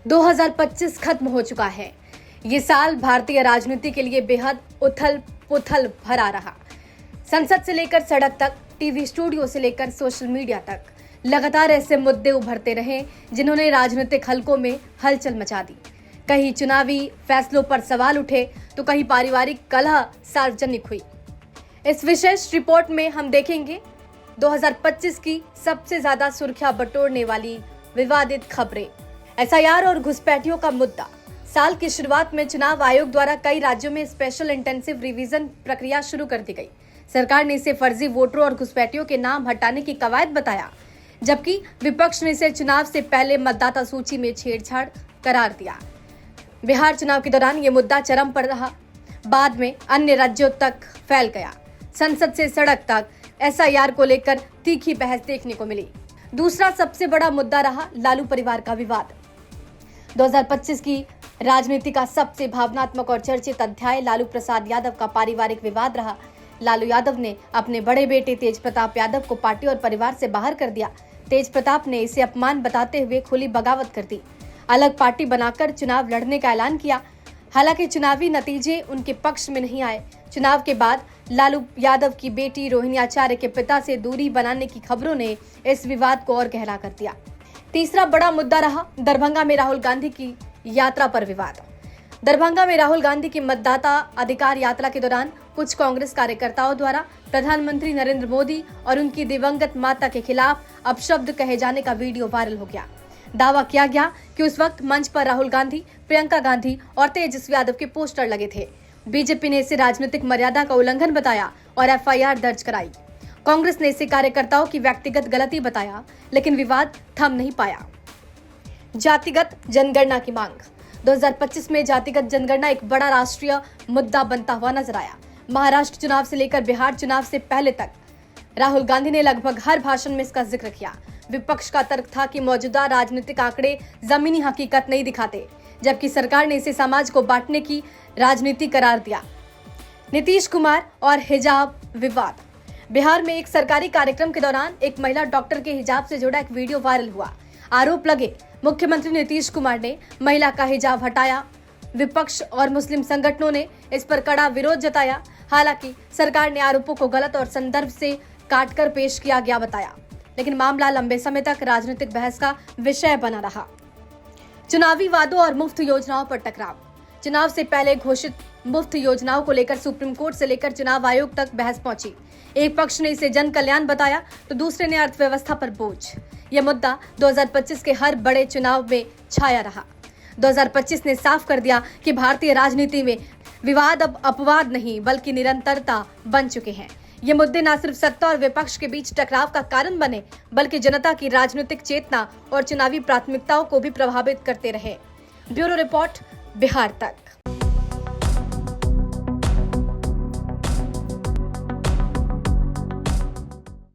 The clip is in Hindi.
2025 खत्म हो चुका है। ये साल भारतीय राजनीति के लिए बेहद उथल पुथल भरा रहा। संसद से लेकर सड़क तक, टीवी स्टूडियो से लेकर सोशल मीडिया तक लगातार ऐसे मुद्दे उभरते रहे जिन्होंने राजनीतिक हलकों में हलचल मचा दी। कहीं चुनावी फैसलों पर सवाल उठे तो कहीं पारिवारिक कलह सार्वजनिक हुई। इस विशेष रिपोर्ट में हम देखेंगे 2025 की सबसे ज्यादा सुर्खियां बटोरने वाली विवादित खबरें। एसआईआर और घुसपैठियों का मुद्दा। साल की शुरुआत में चुनाव आयोग द्वारा कई राज्यों में स्पेशल इंटेंसिव रिवीजन प्रक्रिया शुरू कर दी गई। सरकार ने इसे फर्जी वोटरों और घुसपैठियों के नाम हटाने की कवायद बताया, जबकि विपक्ष ने इसे चुनाव से पहले मतदाता सूची में छेड़छाड़ करार दिया। बिहार चुनाव के दौरान ये मुद्दा चरम पर रहा, बाद में अन्य राज्यों तक फैल गया। संसद से सड़क तक एसआईआर को लेकर तीखी बहस देखने को मिली। दूसरा सबसे बड़ा मुद्दा रहा लालू परिवार का विवाद। 2025 की राजनीति का सबसे भावनात्मक और चर्चित अध्याय लालू प्रसाद यादव का पारिवारिक विवाद रहा। लालू यादव ने अपने बड़े बेटे तेज प्रताप यादव को पार्टी और परिवार से बाहर कर दिया। तेज प्रताप ने इसे अपमान बताते हुए खुली बगावत कर दी। अलग पार्टी बनाकर चुनाव लड़ने का ऐलान किया। हालांकि चुनावी नतीजे उनके पक्ष में नहीं आए। चुनाव के बाद लालू यादव की बेटी रोहिणी आचार्य के पिता से दूरी बनाने की खबरों ने इस विवाद को और गहरा कर दिया। तीसरा बड़ा मुद्दा रहा दरभंगा में राहुल गांधी की यात्रा पर विवाद। दरभंगा में राहुल गांधी की मतदाता अधिकार यात्रा के दौरान कुछ कांग्रेस कार्यकर्ताओं द्वारा प्रधानमंत्री नरेंद्र मोदी और उनकी दिवंगत माता के खिलाफ अपशब्द कहे जाने का वीडियो वायरल हो गया। दावा किया गया कि उस वक्त मंच पर राहुल गांधी, प्रियंका गांधी और तेजस्वी यादव के पोस्टर लगे थे। बीजेपी ने इसे राजनीतिक मर्यादा का उल्लंघन बताया और एफआईआर दर्ज कराई। कांग्रेस ने इसे कार्यकर्ताओं की व्यक्तिगत गलती बताया, लेकिन विवाद थम नहीं पाया। जातिगत जनगणना की मांग। 2025 में जातिगत जनगणना एक बड़ा राष्ट्रीय मुद्दा बनता हुआ नजर आया। महाराष्ट्र चुनाव से लेकर बिहार चुनाव से पहले तक राहुल गांधी ने लगभग हर भाषण में इसका जिक्र किया। विपक्ष का तर्क था कि मौजूदा राजनीतिक आंकड़े जमीनी हकीकत नहीं दिखाते, जबकि सरकार ने इसे समाज को बांटने की राजनीति करार दिया। नीतीश कुमार और हिजाब विवाद। बिहार में एक सरकारी कार्यक्रम के दौरान एक महिला डॉक्टर के हिजाब से जुड़ा एक वीडियो वायरल हुआ। आरोप लगे मुख्यमंत्री नीतीश कुमार ने महिला का हिजाब हटाया। विपक्ष और मुस्लिम संगठनों ने इस पर कड़ा विरोध जताया। हालांकि सरकार ने आरोपों को गलत और संदर्भ से काटकर पेश किया गया बताया, लेकिन मामला लंबे समय तक राजनीतिक बहस का विषय बना रहा। चुनावी वादों और मुफ्त योजनाओं पर टकराव। चुनाव से पहले घोषित मुफ्त योजनाओं को लेकर सुप्रीम कोर्ट से लेकर चुनाव आयोग तक बहस पहुंची। एक पक्ष ने इसे जन कल्याण बताया तो दूसरे ने अर्थव्यवस्था पर बोझ। यह मुद्दा 2025 के हर बड़े चुनाव में छाया रहा। 2025 ने साफ कर दिया कि भारतीय राजनीति में विवाद अब अपवाद नहीं बल्कि निरंतरता बन चुके हैं। ये मुद्दे न सिर्फ सत्ता और विपक्ष के बीच टकराव का कारण बने, बल्कि जनता की राजनीतिक चेतना और चुनावी प्राथमिकताओं को भी प्रभावित करते रहे। ब्यूरो रिपोर्ट, बिहार तक।